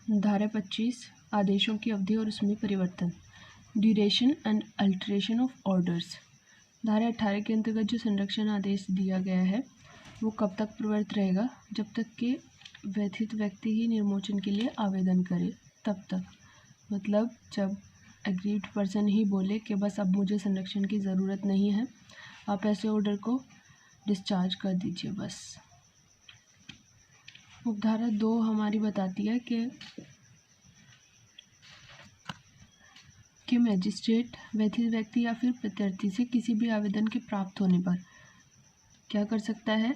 धारा 25 आदेशों की अवधि और उसमें परिवर्तन, duration and alteration of orders. धारा 18 के अंतर्गत जो संरक्षण आदेश दिया गया है वो कब तक प्रवर्त रहेगा, जब तक कि व्यथित व्यक्ति ही निर्मोचन के लिए आवेदन करे तब तक। मतलब जब एग्रीड पर्सन ही बोले कि बस अब मुझे संरक्षण की ज़रूरत नहीं है, आप ऐसे ऑर्डर को डिस्चार्ज कर दीजिए बस। उपधारा 2 हमारी बताती है कि मैजिस्ट्रेट व्यथित व्यक्ति या फिर प्रत्यर्थी से किसी भी आवेदन के प्राप्त होने पर क्या कर सकता है,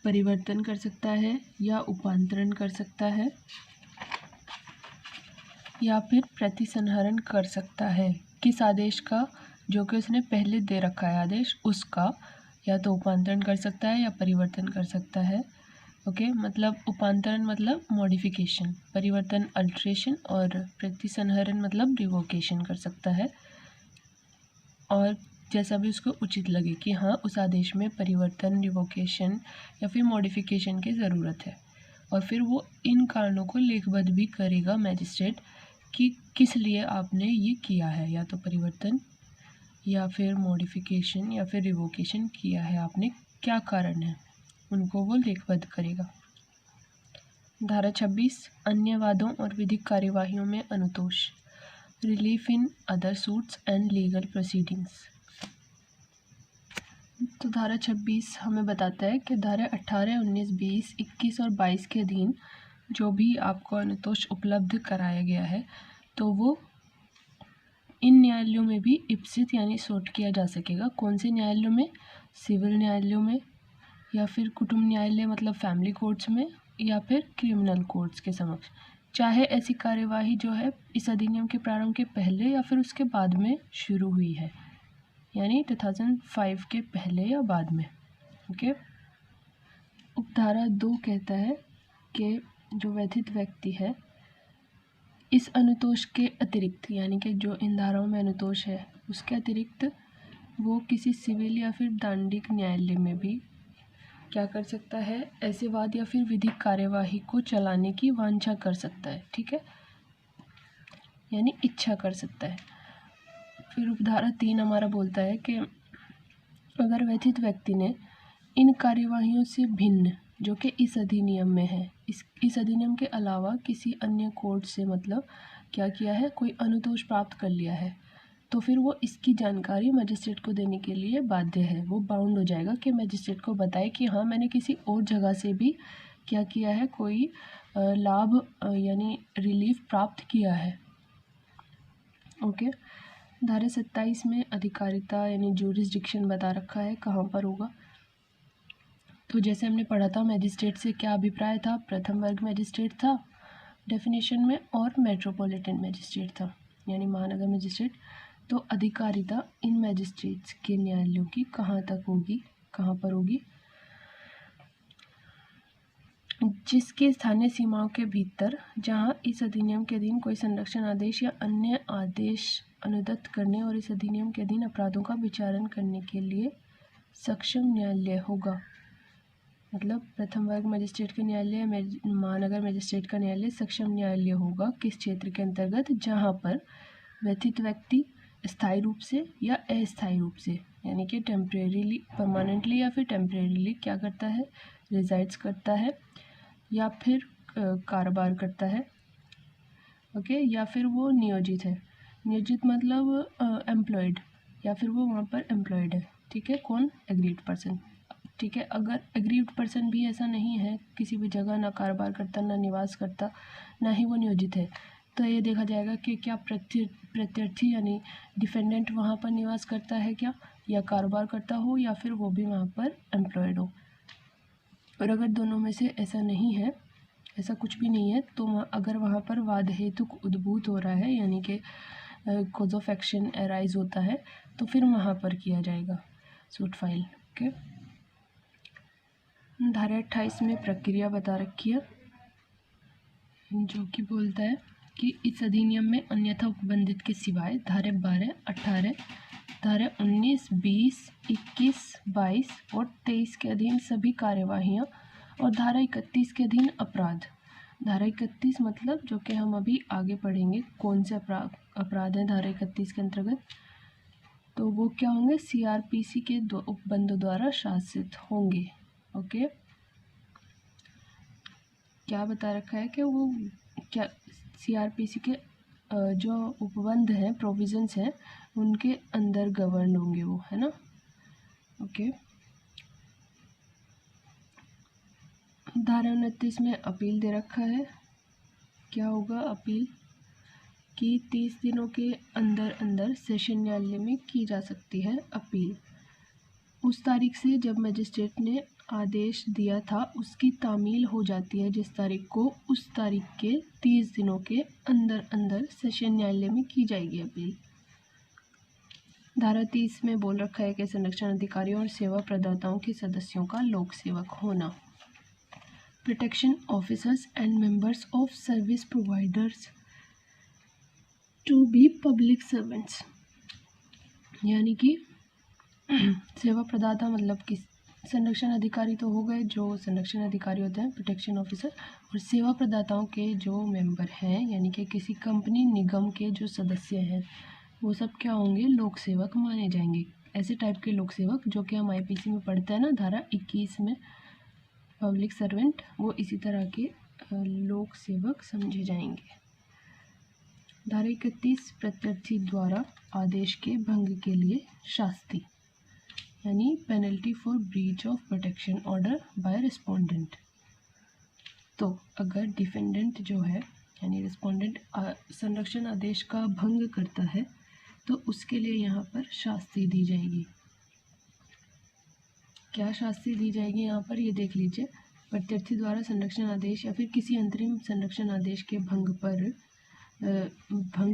परिवर्तन कर सकता है या उपांतरण कर सकता है या फिर प्रतिसंहरण कर सकता है। किस आदेश का, जो कि उसने पहले दे रखा है आदेश, उसका या तो उपांतरण कर सकता है या परिवर्तन कर सकता है। ओके, मतलब उपांतरण मतलब मॉडिफिकेशन, परिवर्तन अल्ट्रेशन और प्रतिसंहरण मतलब रिवोकेशन कर सकता है। और जैसा भी उसको उचित लगे कि हाँ उस आदेश में परिवर्तन, रिवोकेशन या फिर मॉडिफिकेशन की ज़रूरत है, और फिर वो इन कारणों को लेखबद्ध भी करेगा मैजिस्ट्रेट कि किस लिए आपने ये किया है, या तो परिवर्तन या फिर मॉडिफिकेशन या फिर रिवोकेशन किया है आपने, क्या कारण है, उनको वो लेखबद्ध करेगा। धारा 26 अन्य वादों और विधिक कार्यवाहियों में अनुतोष, relief in other suits and legal proceedings. तो धारा 26 हमें बताता है कि धारा 18, 19, 20, 21 और 22 के अधीन जो भी आपको अनुतोष उपलब्ध कराया गया है तो वो इन न्यायालयों में भी इप्सित यानी सोट किया जा सकेगा। कौन से न्यायालयों में, सिविल न्यायालयों में या फिर कुटुंब न्यायालय मतलब फैमिली कोर्ट्स में या फिर क्रिमिनल कोर्ट्स के समक्ष, चाहे ऐसी कार्यवाही जो है इस अधिनियम के प्रारंभ के पहले या फिर उसके बाद में शुरू हुई है, यानी 2005 के पहले या बाद में। ओके, उपधारा 2 कहता है कि जो व्यथित व्यक्ति है इस अनुतोष के अतिरिक्त, यानी कि जो इन धाराओं में अनुतोष है उसके अतिरिक्त वो किसी सिविल या फिर दांडिक न्यायालय में भी क्या कर सकता है, ऐसे वाद या फिर विधिक कार्यवाही को चलाने की वांछा कर सकता है। ठीक है, यानी इच्छा कर सकता है। फिर उपधारा 3 हमारा बोलता है कि अगर व्यथित व्यक्ति ने इन कार्यवाहियों से भिन्न जो कि इस अधिनियम में है, इस अधिनियम के अलावा किसी अन्य कोर्ट से मतलब क्या किया है, कोई अनुतोष प्राप्त कर लिया है, तो फिर वो इसकी जानकारी मजिस्ट्रेट को देने के लिए बाध्य है। वो बाउंड हो जाएगा कि मजिस्ट्रेट को बताए कि हाँ मैंने किसी और जगह से भी क्या किया है, कोई लाभ यानी रिलीफ प्राप्त किया है। ओके, धारा 27 में अधिकारिता यानी ज्यूरिसडिक्शन बता रखा है कहाँ पर होगा। तो जैसे हमने पढ़ा था मैजिस्ट्रेट से क्या अभिप्राय था, प्रथम वर्ग मैजिस्ट्रेट था डेफिनेशन में और मेट्रोपॉलिटन मैजिस्ट्रेट था यानी महानगर मैजिस्ट्रेट। तो अधिकारिता इन मैजिस्ट्रेट्स के न्यायालयों की कहाँ तक होगी, कहाँ पर होगी, जिसके स्थानीय सीमाओं के भीतर जहाँ इस अधिनियम के अधीन कोई संरक्षण आदेश या अन्य आदेश अनुदत्त करने और इस अधिनियम के अधीन अपराधों का विचारण करने के लिए सक्षम न्यायालय होगा। मतलब प्रथम वर्ग मजिस्ट्रेट का न्यायालय, महानगर मजिस्ट्रेट का न्यायालय सक्षम न्यायालय होगा किस क्षेत्र के अंतर्गत, जहाँ पर व्यथित व्यक्ति स्थायी रूप से या अस्थायी रूप से यानी कि टेम्परेरीली, परमानेंटली या फिर टेम्परेरीली क्या करता है, रिजाइड्स करता है या फिर कारोबार करता है। ओके, या फिर वो नियोजित है, नियोजित मतलब एम्प्लॉयड, या फिर वो वहाँ पर एम्प्लॉयड है। ठीक है, कौन, एग्रीड पर्सन। ठीक है, अगर एग्रीड पर्सन भी ऐसा नहीं है, किसी भी जगह ना कारोबार करता, ना निवास करता, ना ही वो नियोजित है, तो ये देखा जाएगा कि क्या प्रत्यर्थी यानी डिफेंडेंट वहाँ पर निवास करता है क्या, या कारोबार करता हो, या फिर वो भी वहाँ पर एम्प्लॉयड हो। और अगर दोनों में से ऐसा नहीं है, ऐसा कुछ भी नहीं है, तो अगर वहाँ पर वाद हेतु उद्भूत हो रहा है यानी कि कॉज ऑफ एक्शन अराइज होता है, तो फिर वहाँ पर किया जाएगा सूट फाइल। ओके, धारा 28 में प्रक्रिया बता रखी है जो कि बोलता है कि इस अधिनियम में अन्यथा उपबंधित के सिवाय धारा 12, 18, धारा 19, 20, 21, 22 और 23 के अधीन सभी कार्यवाहियाँ और धारा 31 के अधीन अपराध धारा 31 मतलब जो कि हम अभी आगे पढ़ेंगे कौन से अपराध हैं धारा 31 के अंतर्गत, तो वो क्या होंगे, CRPC के उपबंधों द्वारा शासित होंगे। ओके, क्या बता रखा है कि वो क्या CRPC के जो उपबंध हैं, प्रोविजंस हैं, उनके अंदर गवर्न होंगे वो, है ना। ओके, धारा 29 में अपील दे रखा है। क्या होगा अपील कि 30 दिनों के अंदर अंदर सेशन न्यायालय में की जा सकती है अपील। उस तारीख से जब मजिस्ट्रेट ने आदेश दिया था उसकी तामील हो जाती है जिस तारीख को, उस तारीख के 30 दिनों के अंदर अंदर सेशन न्यायालय में की जाएगी अपील। धारा 30 में बोल रखा है कि संरक्षण अधिकारियों और सेवा प्रदाताओं के सदस्यों का लोक सेवक होना। Protection officers and members of service providers to be public servants, यानी कि सेवा प्रदाता मतलब कि संरक्षण अधिकारी तो हो गए, जो संरक्षण अधिकारी होते हैं प्रोटेक्शन ऑफिसर, और सेवा प्रदाताओं के जो मेंबर हैं यानी कि किसी कंपनी निगम के जो सदस्य हैं वो सब क्या होंगे, लोक सेवक माने जाएंगे। ऐसे टाइप के लोक सेवक जो कि हम IPC में पढ़ते हैं ना, धारा 21 में पब्लिक सर्वेंट, वो इसी तरह के लोक सेवक समझे जाएंगे। धारा 31 प्रत्यर्थी द्वारा आदेश के भंग के लिए शास्ति, यानी penalty for breach of protection order by respondent. तो अगर डिफेंडेंट जो है यानी रिस्पोंडेंट संरक्षण आदेश का भंग करता है तो उसके लिए यहाँ पर शास्ति दी जाएगी। क्या शास्ति दी जाएगी यहाँ पर, ये देख लीजिए। प्रत्यर्थी द्वारा संरक्षण आदेश या फिर किसी अंतरिम संरक्षण आदेश के भंग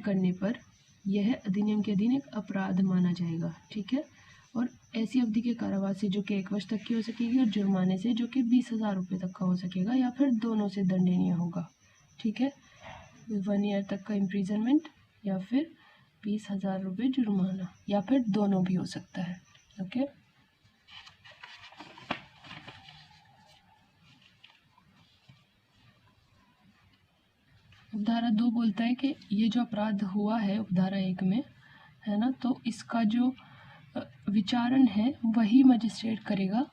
करने पर यह अधिनियम के अधीन एक अपराध माना जाएगा, ठीक है। और ऐसी अवधि के कारावास से जो कि 1 वर्ष तक की हो सकेगी, और जुर्माने से जो कि 20,000 रुपये तक का हो सकेगा, या फिर दोनों से दंडनीय होगा, ठीक है। 1 ईयर तक का इम्प्रीजनमेंट या फिर 20,000 रुपये जुर्माना, या फिर दोनों भी हो सकता है। ओके, उपधारा 2 बोलता है कि ये जो अपराध हुआ है उपधारा 1 में, है ना, तो इसका जो विचारण है वही मजिस्ट्रेट करेगा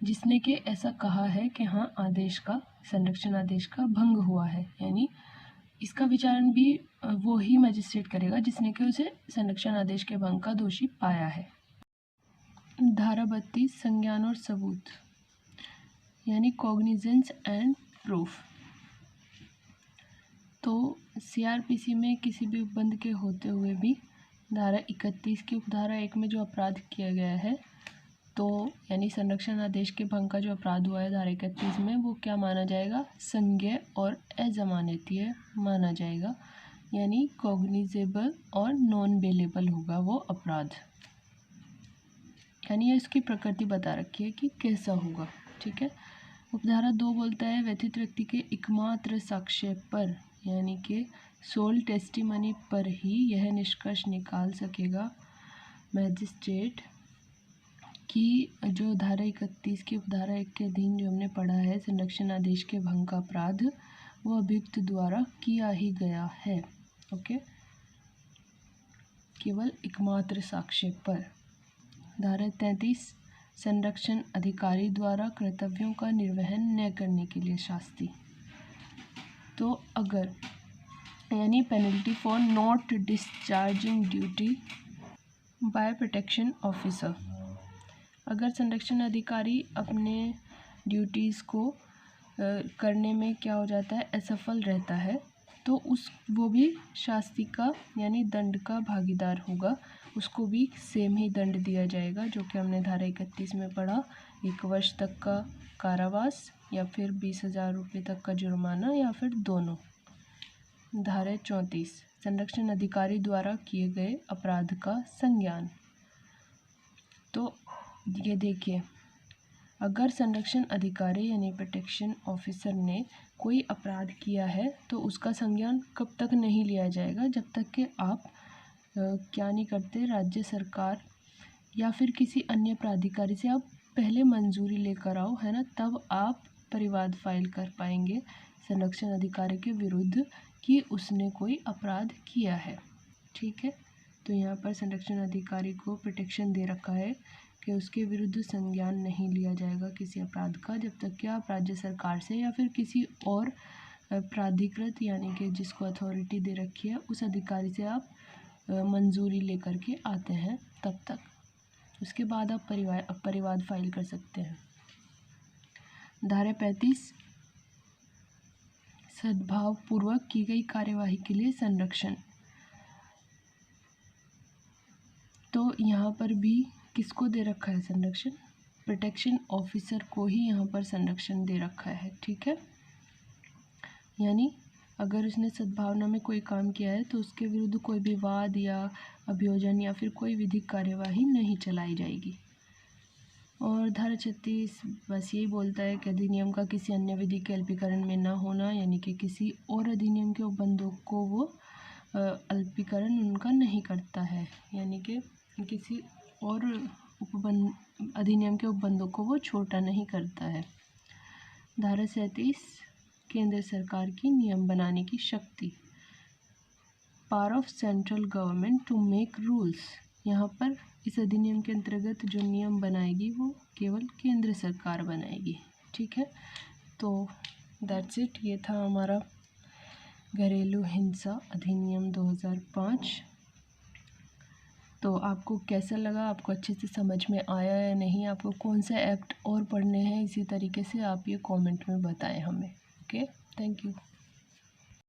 जिसने कि ऐसा कहा है कि हाँ आदेश का, संरक्षण आदेश का भंग हुआ है, यानी इसका विचारण भी वो ही मजिस्ट्रेट करेगा जिसने कि उसे संरक्षण आदेश के भंग का दोषी पाया है। धारा 32 संज्ञान और सबूत, यानी कॉग्निजेंस एंड प्रूफ। तो CRPC में किसी भी उपबंध के होते हुए भी धारा 31 की उपधारा 1 में जो अपराध किया गया है, तो यानी संरक्षण आदेश के भंग का जो अपराध हुआ है धारा 31 में, वो क्या माना जाएगा, संज्ञेय और अजमानतीय माना जाएगा, यानी कॉग्निजेबल और नॉन बेलेबल होगा वो अपराध। यानी इसकी प्रकृति बता रखी है कि कैसा होगा, ठीक है। उपधारा 2 बोलता है व्यथित व्यक्ति के एकमात्र साक्ष्य पर, यानी कि सोल टेस्टिमनी पर ही यह निष्कर्ष निकाल सकेगा मैजिस्ट्रेट कि जो धारा 31 की उपधारा 1 के अधीन जो हमने पढ़ा है संरक्षण आदेश के भंग का अपराध, वो अभियुक्त द्वारा किया ही गया है। ओके, केवल एकमात्र साक्ष्य पर। धारा 33 संरक्षण अधिकारी द्वारा कर्तव्यों का निर्वहन न करने के लिए शास्ति। तो अगर यानी penalty for not discharging duty by protection officer, अगर संरक्षण अधिकारी अपने ड्यूटीज़ को करने में क्या हो जाता है, असफल रहता है, तो वो भी शास्ति का यानी दंड का भागीदार होगा, उसको भी सेम ही दंड दिया जाएगा जो कि हमने धारा 31 में पढ़ा, 1 वर्ष तक का कारावास या फिर 20,000 रुपये तक का जुर्माना या फिर दोनों। धारा 34 संरक्षण अधिकारी द्वारा किए गए अपराध का संज्ञान। तो ये देखिए, अगर संरक्षण अधिकारी यानी प्रोटेक्शन ऑफिसर ने कोई अपराध किया है तो उसका संज्ञान कब तक नहीं लिया जाएगा, जब तक कि आप क्या नहीं करते, राज्य सरकार या फिर किसी अन्य प्राधिकारी से आप पहले मंजूरी लेकर आओ, है ना, तब आप परिवाद फाइल कर पाएंगे संरक्षण अधिकारी के विरुद्ध कि उसने कोई अपराध किया है। ठीक है, तो यहाँ पर संरक्षण अधिकारी को प्रोटेक्शन दे रखा है कि उसके विरुद्ध संज्ञान नहीं लिया जाएगा किसी अपराध का जब तक कि आप राज्य सरकार से या फिर किसी और प्राधिकृत यानी कि जिसको अथॉरिटी दे रखी है उस अधिकारी से आप मंजूरी लेकर के आते हैं तब तक। उसके बाद आप परिवाद फाइल कर सकते हैं। धारा 35 सद्भावपूर्वक की गई कार्यवाही के लिए संरक्षण। तो यहाँ पर भी किसको दे रखा है संरक्षण? प्रोटेक्शन ऑफिसर को ही यहाँ पर संरक्षण दे रखा है। ठीक है, यानी अगर उसने सद्भावना में कोई काम किया है तो उसके विरुद्ध कोई विवाद या अभियोजन या फिर कोई विधिक कार्यवाही नहीं चलाई जाएगी। और धारा 36 बस यही बोलता है कि अधिनियम का किसी अन्य विधि के अल्पीकरण में न होना, यानी कि किसी और अधिनियम के उपबंधों को वो अल्पीकरण उनका नहीं करता है, यानी कि किसी और अधिनियम के उपबंधों को वो छोटा नहीं करता है। धारा 37 केंद्र सरकार की नियम बनाने की शक्ति, power of central government to make rules. यहाँ पर इस अधिनियम के अंतर्गत जो नियम बनाएगी वो केवल केंद्र सरकार बनाएगी। ठीक है, तो दैट्स इट, ये था हमारा घरेलू हिंसा अधिनियम 2005। तो आपको कैसा लगा? आपको अच्छे से समझ में आया या नहीं? आपको कौन से एक्ट और पढ़ने हैं? इसी तरीके से आप ये कमेंट में बताएं हमें। Okay, thank you.